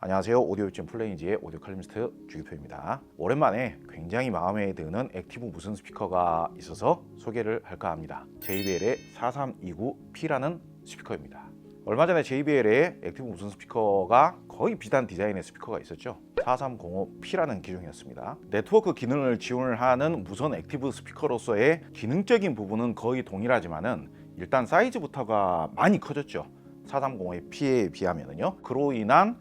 안녕하세요. 오디오 요즘 플레인지의 오디오 칼럼니스트 주기표입니다. 오랜만에 굉장히 마음에 드는 액티브 무선 스피커가 있어서 소개를 할까 합니다. JBL의 4329P라는 스피커입니다. 얼마 전에 JBL의 액티브 무선 스피커가 거의 비슷한 디자인의 스피커가 있었죠. 4305P라는 기종이었습니다. 네트워크 기능을 지원을 하는 무선 액티브 스피커로서의 기능적인 부분은 거의 동일하지만은 일단 사이즈부터가 많이 커졌죠. 4305P에 비하면은요. 그로 인한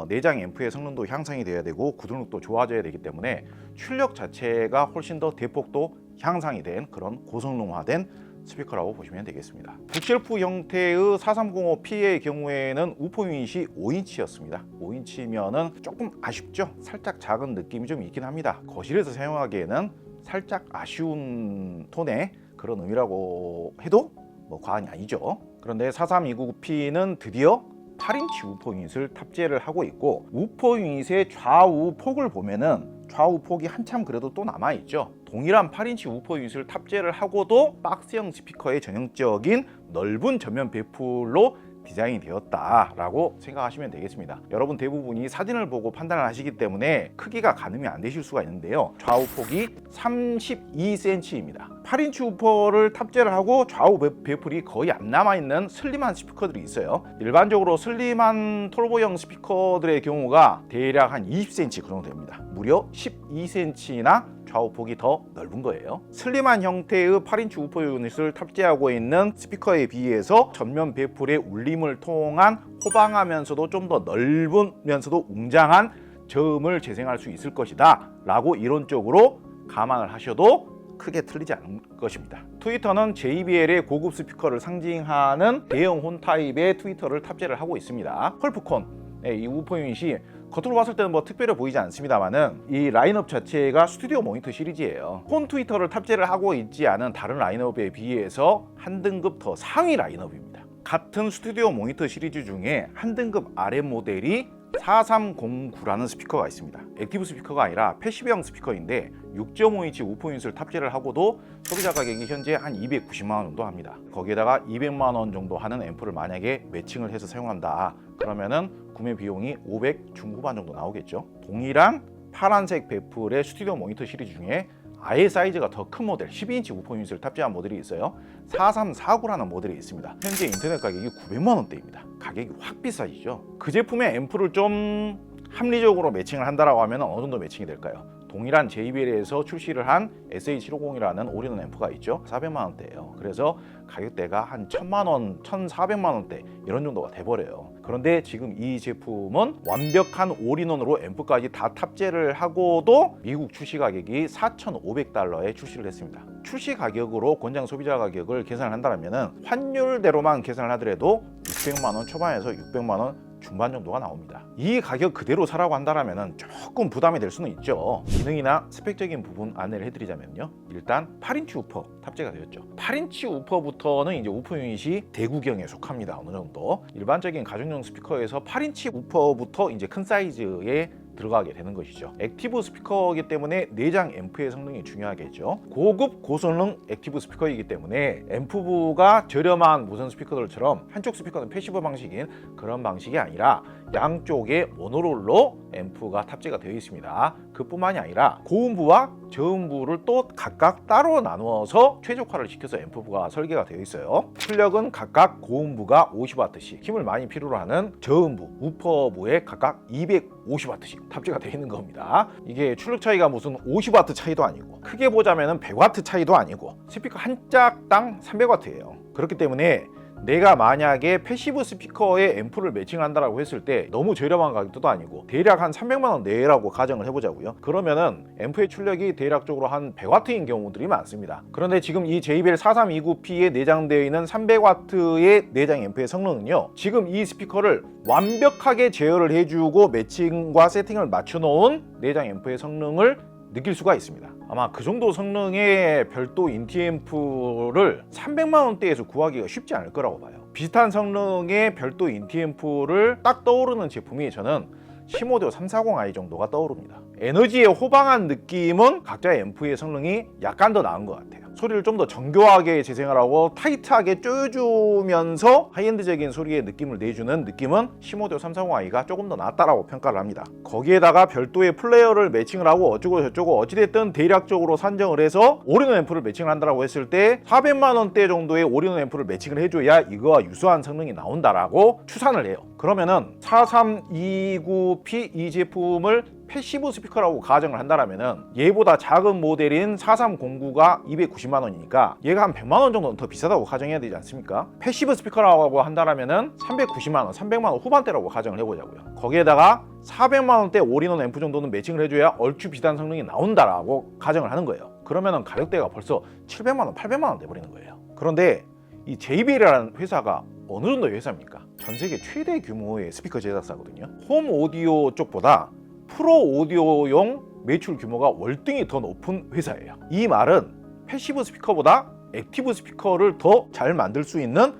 내장 앰프의 성능도 향상이 돼야 되고 구동력도 좋아져야 되기 때문에 출력 자체가 훨씬 더 대폭도 향상이 된 그런 고성능화된 스피커라고 보시면 되겠습니다. 북쉘프 형태의 4305P의 경우에는 우퍼 유닛이 5인치였습니다. 5인치면은 조금 아쉽죠. 살짝 작은 느낌이 좀 있긴 합니다. 거실에서 사용하기에는 살짝 아쉬운 톤의 그런 의미라고 해도 뭐 과언이 아니죠. 그런데 4329P는 드디어 8인치 우퍼 유닛을 탑재를 하고 있고, 우퍼 유닛의 좌우 폭을 보면은 좌우 폭이 한참 그래도 또 남아 있죠. 동일한 8인치 우퍼 유닛을 탑재를 하고도 박스형 스피커의 전형적인 넓은 전면 배풀로 디자인이 되었다라고 생각하시면 되겠습니다. 여러분 대부분이 사진을 보고 판단을 하시기 때문에 크기가 가늠이 안 되실 수가 있는데요. 좌우 폭이 32cm입니다. 8인치 우퍼를 탑재를 하고 좌우 배풀이 거의 안 남아있는 슬림한 스피커들이 있어요. 일반적으로 슬림한 톨보형 스피커들의 경우가 대략 한 20cm 그 정도 됩니다. 무려 12cm나 좌우폭이 더 넓은 거예요. 슬림한 형태의 8인치 우퍼 유닛을 탑재하고 있는 스피커에 비해서 전면 배풀의 울림을 통한 호방하면서도 좀 더 넓으면서도 웅장한 저음을 재생할 수 있을 것이다 라고 이론적으로 감안을 하셔도 크게 틀리지 않은 것입니다. 트위터는 JBL의 고급 스피커를 상징하는 대형 혼 타입의 트위터를 탑재를 하고 있습니다. 펄프콘, 이 우퍼 유닛이 겉으로 봤을 때는 뭐 특별해 보이지 않습니다만은 이 라인업 자체가 스튜디오 모니터 시리즈예요. 폰 트위터를 탑재를 하고 있지 않은 다른 라인업에 비해서 한 등급 더 상위 라인업입니다. 같은 스튜디오 모니터 시리즈 중에 한 등급 아래 모델이 4309라는 스피커가 있습니다. 액티브 스피커가 아니라 패시브형 스피커인데 6.5인치 우퍼 유닛을 탑재를 하고도 소비자 가격이 현재 한 290만 원 정도 합니다. 거기에다가 200만 원 정도 하는 앰프를 만약에 매칭을 해서 사용한다 그러면은 구매 비용이 500 중후반 정도 나오겠죠. 동일한 파란색 배풀의 스튜디오 모니터 시리즈 중에 아예 사이즈가 더 큰 모델 12인치 우퍼 유닛을 탑재한 모델이 있어요. 4349라는 모델이 있습니다. 현재 인터넷 가격이 900만 원대입니다. 가격이 확 비싸지죠. 그 제품의 앰프를 좀 합리적으로 매칭을 한다라고 하면 어느 정도 매칭이 될까요? 동일한 JBL에서 출시를 한 SA750이라는 올인원 앰프가 있죠. 400만 원대예요. 그래서 가격대가 한 1000만 원, 1400만 원대 이런 정도가 돼버려요. 그런데 지금 이 제품은 완벽한 올인원으로 앰프까지 다 탑재를 하고도 미국 출시 가격이 4,500달러에 출시를 했습니다. 출시 가격으로 권장 소비자 가격을 계산을 한다면 환율대로만 계산을 하더라도 600만 원 초반에서 600만 원 중반 정도가 나옵니다. 이 가격 그대로 사라고 한다면 조금 부담이 될 수는 있죠. 기능이나 스펙적인 부분 안내를 해드리자면요. 일단 8인치 우퍼 탑재가 되었죠. 8인치 우퍼부터는 이제 우퍼 유닛이 대구경에 속합니다. 어느 정도 일반적인 가정용 스피커에서 8인치 우퍼부터 이제 큰 사이즈의 들어가게 되는 것이죠. 액티브 스피커이기 때문에 내장 앰프의 성능이 중요하겠죠. 고급 고성능 액티브 스피커이기 때문에 앰프부가 저렴한 무선 스피커들처럼 한쪽 스피커는 패시브 방식인 그런 방식이 아니라 양쪽에 모노롤로 앰프가 탑재가 되어 있습니다. 그뿐만이 아니라 고음부와 저음부를 또 각각 따로 나누어서 최적화를 시켜서 앰프부가 설계가 되어 있어요. 출력은 각각 고음부가 50W씩, 힘을 많이 필요로 하는 저음부, 우퍼부에 각각 250W씩 탑재가 되어 있는 겁니다. 이게 출력 차이가 무슨 50W 차이도 아니고 크게 보자면 100W 차이도 아니고 스피커 한 짝당 300W예요. 그렇기 때문에 내가 만약에 패시브 스피커에 앰프를 매칭한다라고 했을 때 너무 저렴한 가격도 아니고 대략 한 300만 원 내라고 가정을 해보자고요. 그러면은 앰프의 출력이 대략적으로 한 100W인 경우들이 많습니다. 그런데 지금 이 JBL 4329P에 내장되어 있는 300W의 내장 앰프의 성능은요, 지금 이 스피커를 완벽하게 제어를 해주고 매칭과 세팅을 맞춰놓은 내장 앰프의 성능을 느낄 수가 있습니다. 아마 그 정도 성능의 별도 인티 앰프를 300만 원대에서 구하기가 쉽지 않을 거라고 봐요. 비슷한 성능의 별도 인티 앰프를 딱 떠오르는 제품이 저는 시모디오 340i 정도가 떠오릅니다. 에너지에 호방한 느낌은 각자의 앰프의 성능이 약간 더 나은 것 같아요. 소리를 좀 더 정교하게 재생을 하고 타이트하게 쪼여주면서 하이엔드적인 소리의 느낌을 내주는 느낌은 시모디오 340i가 조금 더 낫다라고 평가를 합니다. 거기에다가 별도의 플레이어를 매칭을 하고 어쩌고 저쩌고 어찌됐든 대략적으로 산정을 해서 올인원 앰프를 매칭을 한다라고 했을 때 400만 원대 정도의 올인원 앰프를 매칭을 해줘야 이거와 유사한 성능이 나온다라고 추산을 해요. 그러면은 4329P 이 제품을 패시브 스피커라고 가정을 한다라면은 얘보다 작은 모델인 4309가 290만 원이니까 얘가 한 100만 원 정도는 더 비싸다고 가정해야 되지 않습니까? 패시브 스피커라고 한다라면은 390만 원, 300만 원 후반대라고 가정을 해보자고요. 거기에다가 400만 원대 올인원 앰프 정도는 매칭을 해줘야 얼추 비슷한 성능이 나온다라고 가정을 하는 거예요. 그러면은 가격대가 벌써 700만 원, 800만 원 돼버리는 거예요. 그런데 이 JBL이라는 회사가 어느 정도의 회사입니까? 전 세계 최대 규모의 스피커 제작사거든요. 홈 오디오 쪽보다 프로 오디오용 매출 규모가 월등히 더 높은 회사예요. 이 말은 패시브 스피커보다 액티브 스피커를 더 잘 만들 수 있는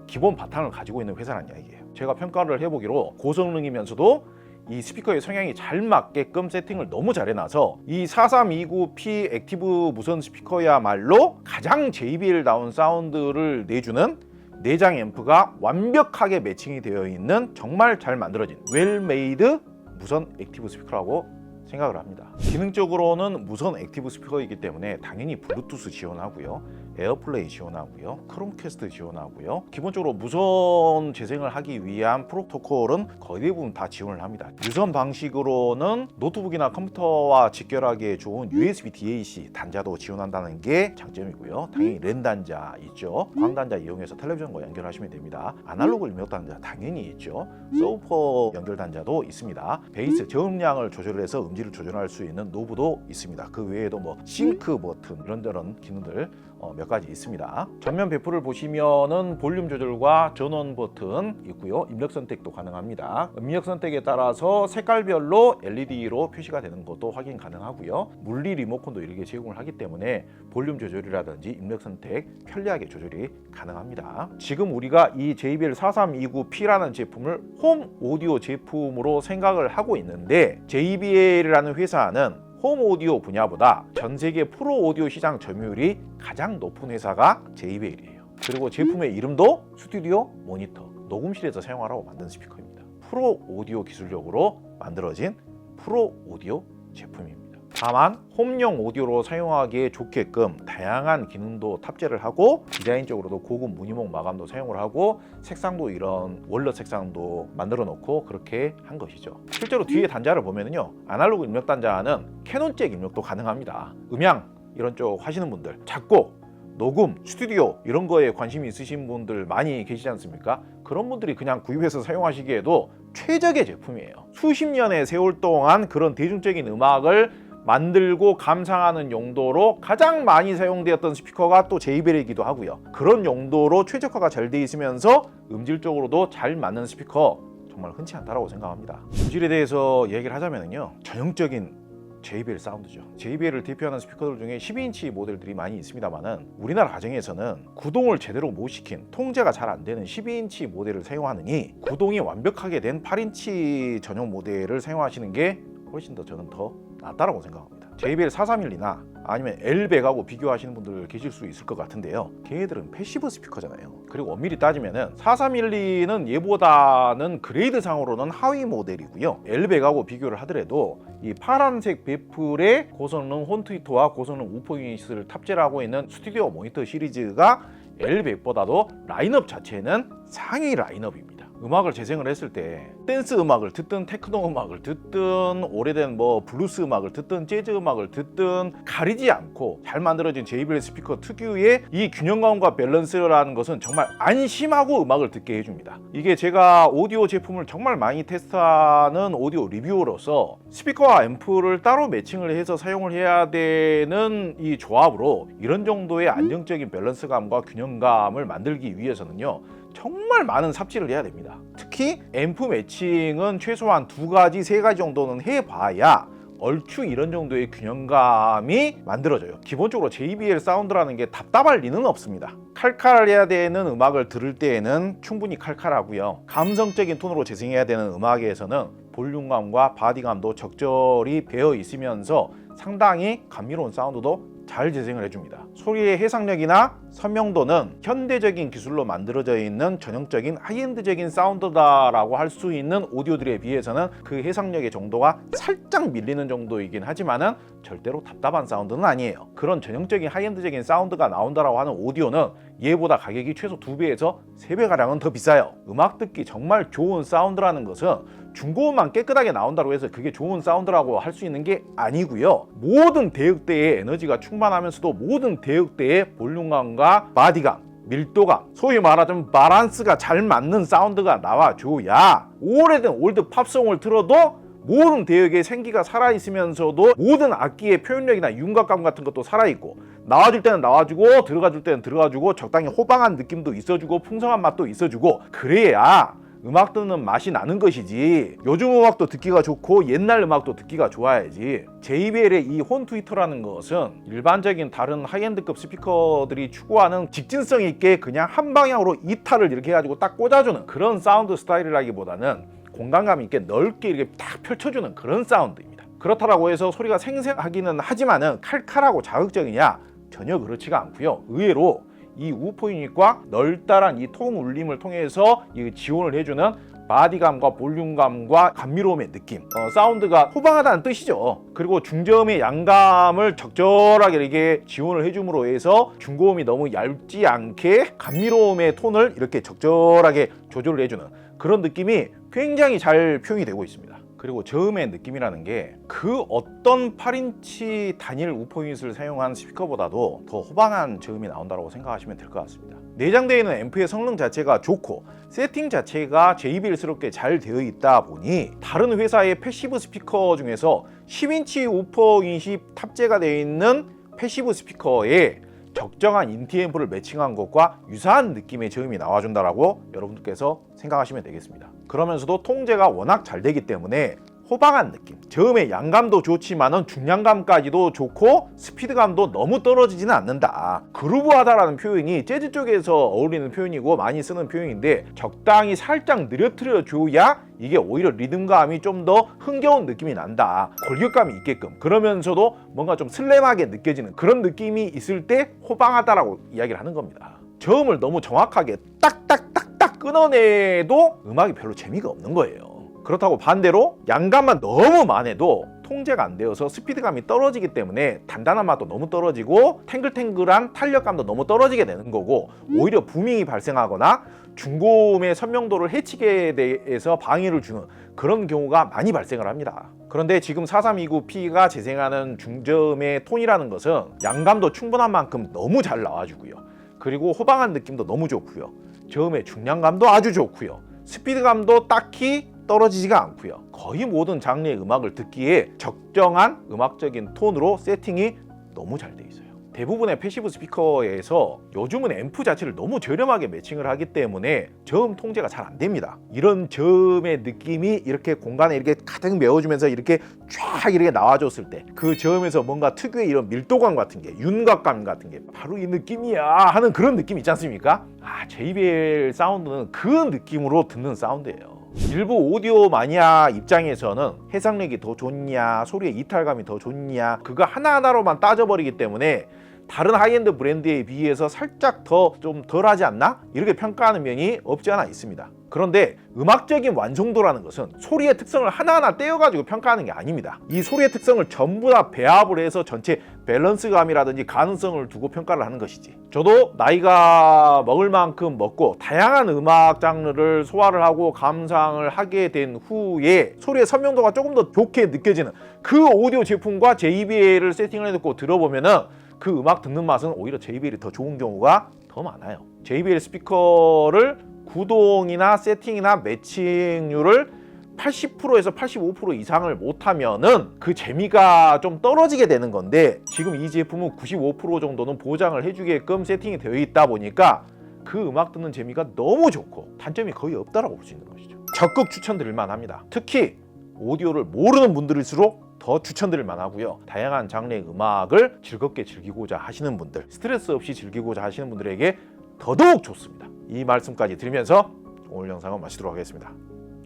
기본 바탕을 가지고 있는 회사라는 이야기예요. 제가 평가를 해보기로 고성능이면서도 이 스피커의 성향이 잘 맞게끔 세팅을 너무 잘 해놔서 이 4329P 액티브 무선 스피커야말로 가장 JBL다운 사운드를 내주는 내장 앰프가 완벽하게 매칭이 되어 있는 정말 잘 만들어진 웰메이드 무선 액티브 스피커라고 생각을 합니다. 기능적으로는 무선 액티브 스피커이기 때문에 당연히 블루투스 지원하고요, 에어플레이 지원하고요, 크롬캐스트 지원하고요. 기본적으로 무선 재생을 하기 위한 프로토콜은 거의 대부분 다 지원을 합니다. 유선 방식으로는 노트북이나 컴퓨터와 직결하기에 좋은 USB DAC 단자도 지원한다는 게 장점이고요. 당연히 랜 단자 있죠. 광 단자 이용해서 텔레비전과 연결하시면 됩니다. 아날로그 입력 단자 당연히 있죠. 서브퍼 연결 단자도 있습니다. 베이스 저음량을 조절해서 음질을 조절할 수 있는 노브도 있습니다. 그 외에도 뭐 싱크 버튼 이런저런 기능들 몇 가지 있습니다. 전면 배프를 보시면은 볼륨 조절과 전원 버튼 있고요. 입력 선택도 가능합니다. 입력 선택에 따라서 색깔별로 LED로 표시가 되는 것도 확인 가능하고요. 물리 리모컨도 이렇게 제공을 하기 때문에 볼륨 조절이라든지 입력 선택 편리하게 조절이 가능합니다. 지금 우리가 이 JBL 4329P라는 제품을 홈 오디오 제품으로 생각을 하고 있는데 JBL이라는 회사는 홈 오디오 분야보다 전 세계 프로 오디오 시장 점유율이 가장 높은 회사가 JBL이에요. 그리고 제품의 이름도 스튜디오 모니터, 녹음실에서 사용하라고 만든 스피커입니다. 프로 오디오 기술력으로 만들어진 프로 오디오 제품입니다. 다만 홈용 오디오로 사용하기에 좋게끔 다양한 기능도 탑재를 하고 디자인적으로도 고급 무늬목 마감도 사용을 하고 색상도 이런 원러 색상도 만들어 놓고 그렇게 한 것이죠. 실제로 뒤에 단자를 보면은요, 아날로그 입력 단자는 캐논잭 입력도 가능합니다. 음향 이런 쪽 하시는 분들, 작곡, 녹음, 스튜디오 이런 거에 관심이 있으신 분들 많이 계시지 않습니까? 그런 분들이 그냥 구입해서 사용하시기에도 최적의 제품이에요. 수십 년의 세월 동안 그런 대중적인 음악을 만들고 감상하는 용도로 가장 많이 사용되었던 스피커가 또 JBL이기도 하고요. 그런 용도로 최적화가 잘 돼 있으면서 음질적으로도 잘 맞는 스피커 정말 흔치 않다라고 생각합니다. 음질에 대해서 얘기를 하자면요, 전형적인 JBL 사운드죠. JBL을 대표하는 스피커들 중에 12인치 모델들이 많이 있습니다만은 우리나라 가정에서는 구동을 제대로 못 시킨, 통제가 잘 안 되는 12인치 모델을 사용하느니 구동이 완벽하게 된 8인치 전용 모델을 사용하시는 게 훨씬 더 저는 더 낫다라고 생각합니다. JBL 431이나 아니면 L100하고 비교하시는 분들 계실 수 있을 것 같은데요, 걔네들은 패시브 스피커잖아요. 그리고 엄밀히 따지면은 431은 얘보다는 그레이드 상으로는 하위 모델이고요. L100하고 비교를 하더라도 이 파란색 베풀의 고성능 홈트위터와 고성능 우퍼 유닛을 탑재를 하고 있는 스튜디오 모니터 시리즈가 L100보다도 라인업 자체는 상위 라인업입니다. 음악을 재생을 했을 때 댄스 음악을 듣든 테크노 음악을 듣든 오래된 뭐 블루스 음악을 듣든 재즈 음악을 듣든 가리지 않고 잘 만들어진 JBL 스피커 특유의 이 균형감과 밸런스라는 것은 정말 안심하고 음악을 듣게 해줍니다. 이게 제가 오디오 제품을 정말 많이 테스트하는 오디오 리뷰어로서 스피커와 앰프를 따로 매칭을 해서 사용을 해야 되는 이 조합으로 이런 정도의 안정적인 밸런스감과 균형감을 만들기 위해서는요, 정말 많은 삽질을 해야 됩니다. 특히 앰프 매칭은 최소한 2가지, 3가지 정도는 해봐야 얼추 이런 정도의 균형감이 만들어져요. 기본적으로 JBL 사운드라는 게 답답할 리는 없습니다. 칼칼해야 되는 음악을 들을 때에는 충분히 칼칼하고요, 감성적인 톤으로 재생해야 되는 음악에서는 볼륨감과 바디감도 적절히 배어 있으면서 상당히 감미로운 사운드도 잘 재생을 해줍니다. 소리의 해상력이나 선명도는 현대적인 기술로 만들어져 있는 전형적인 하이엔드적인 사운드다라고 할 수 있는 오디오들에 비해서는 그 해상력의 정도가 살짝 밀리는 정도이긴 하지만은 절대로 답답한 사운드는 아니에요. 그런 전형적인 하이엔드적인 사운드가 나온다라고 하는 오디오는 얘보다 가격이 최소 2배에서 3배가량은 더 비싸요. 음악 듣기 정말 좋은 사운드라는 것은 중고음만 깨끗하게 나온다고 해서 그게 좋은 사운드라고 할 수 있는 게 아니고요. 모든 대역대의 에너지가 충만하면서도 모든 대역대의 볼륨감과 바디감, 밀도감, 소위 말하자면 바란스가 잘 맞는 사운드가 나와줘야 오래된 올드 팝송을 틀어도 모든 대역의 생기가 살아있으면서도 모든 악기의 표현력이나 윤곽감 같은 것도 살아있고 나와줄 때는 나와주고 들어가줄 때는 들어가주고 적당히 호방한 느낌도 있어주고 풍성한 맛도 있어주고 그래야 음악 듣는 맛이 나는 것이지. 요즘 음악도 듣기가 좋고 옛날 음악도 듣기가 좋아야지. JBL의 이 혼 트위터라는 것은 일반적인 다른 하이엔드급 스피커들이 추구하는 직진성 있게 그냥 한 방향으로 이탈을 이렇게 해가지고 딱 꽂아주는 그런 사운드 스타일이라기보다는 공간감 있게 넓게 이렇게 딱 펼쳐주는 그런 사운드입니다. 그렇다고 해서 소리가 생생하기는 하지만은 칼칼하고 자극적이냐? 전혀 그렇지가 않고요. 의외로 이 우퍼 유닛과 널따란 이 통 울림을 통해서 이 지원을 해주는 바디감과 볼륨감과 감미로움의 느낌, 사운드가 호방하다는 뜻이죠. 그리고 중저음의 양감을 적절하게 이렇게 지원을 해줌으로 해서 중고음이 너무 얇지 않게 감미로움의 톤을 이렇게 적절하게 조절을 해주는 그런 느낌이 굉장히 잘 표현이 되고 있습니다. 그리고 저음의 느낌이라는 게 그 어떤 8인치 단일 우퍼 유닛을 사용한 스피커보다도 더 호방한 저음이 나온다고 생각하시면 될 것 같습니다. 내장되어 있는 앰프의 성능 자체가 좋고 세팅 자체가 JBL스럽게 잘 되어 있다 보니 다른 회사의 패시브 스피커 중에서 10인치 우퍼 유닛이 탑재가 되어 있는 패시브 스피커에 적정한 인티앰프를 매칭한 것과 유사한 느낌의 저음이 나와준다라고 여러분들께서 생각하시면 되겠습니다. 그러면서도 통제가 워낙 잘 되기 때문에 호방한 느낌, 저음의 양감도 좋지만은 중량감까지도 좋고 스피드감도 너무 떨어지지는 않는다. 그루브하다라는 표현이 재즈 쪽에서 어울리는 표현이고 많이 쓰는 표현인데 적당히 살짝 느려뜨려 줘야 이게 오히려 리듬감이 좀 더 흥겨운 느낌이 난다. 골격감이 있게끔. 그러면서도 뭔가 좀 슬램하게 느껴지는 그런 느낌이 있을 때 호방하다라고 이야기를 하는 겁니다. 저음을 너무 정확하게 딱딱딱딱 끊어내도 음악이 별로 재미가 없는 거예요. 그렇다고 반대로 양감만 너무 많아도 통제가 안 되어서 스피드감이 떨어지기 때문에 단단한 맛도 너무 떨어지고 탱글탱글한 탄력감도 너무 떨어지게 되는 거고 오히려 부밍이 발생하거나 중고음의 선명도를 해치게 돼서 방해를 주는 그런 경우가 많이 발생을 합니다. 그런데 지금 4329P가 재생하는 중저음의 톤이라는 것은 양감도 충분한 만큼 너무 잘 나와주고요. 그리고 호방한 느낌도 너무 좋고요. 저음의 중량감도 아주 좋고요. 스피드감도 딱히 떨어지지가 않고요. 거의 모든 장르의 음악을 듣기에 적정한 음악적인 톤으로 세팅이 너무 잘 돼 있어요. 대부분의 패시브 스피커에서 요즘은 앰프 자체를 너무 저렴하게 매칭을 하기 때문에 저음 통제가 잘 안 됩니다. 이런 저음의 느낌이 이렇게 공간에 이렇게 가득 메워주면서 이렇게 쫙 이렇게 나와줬을 때 그 저음에서 뭔가 특유의 이런 밀도감 같은 게 윤곽감 같은 게 바로 이 느낌이야 하는 그런 느낌 있지 않습니까? JBL 사운드는 그 느낌으로 듣는 사운드예요. 일부 오디오 마니아 입장에서는 해상력이 더 좋냐 소리의 이탈감이 더 좋냐 그거 하나하나로만 따져버리기 때문에 다른 하이엔드 브랜드에 비해서 살짝 더 좀 덜하지 않나? 이렇게 평가하는 면이 없지 않아 있습니다. 그런데 음악적인 완성도라는 것은 소리의 특성을 하나하나 떼어가지고 평가하는 게 아닙니다. 이 소리의 특성을 전부 다 배합을 해서 전체 밸런스감이라든지 가능성을 두고 평가를 하는 것이지. 저도 나이가 먹을 만큼 먹고 다양한 음악 장르를 소화를 하고 감상을 하게 된 후에 소리의 선명도가 조금 더 좋게 느껴지는 그 오디오 제품과 JBL을 세팅을 해놓고 들어보면은 그 음악 듣는 맛은 오히려 JBL이 더 좋은 경우가 더 많아요. JBL 스피커를 구동이나 세팅이나 매칭률을 80%에서 85% 이상을 못하면은 그 재미가 좀 떨어지게 되는 건데 지금 이 제품은 95% 정도는 보장을 해주게끔 세팅이 되어 있다 보니까 그 음악 듣는 재미가 너무 좋고 단점이 거의 없다라고 볼 수 있는 것이죠. 적극 추천드릴 만합니다. 특히 오디오를 모르는 분들일수록 더 추천드릴 만하고요. 다양한 장르의 음악을 즐겁게 즐기고자 하시는 분들, 스트레스 없이 즐기고자 하시는 분들에게 더더욱 좋습니다. 이 말씀까지 드리면서 오늘 영상은 마치도록 하겠습니다.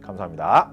감사합니다.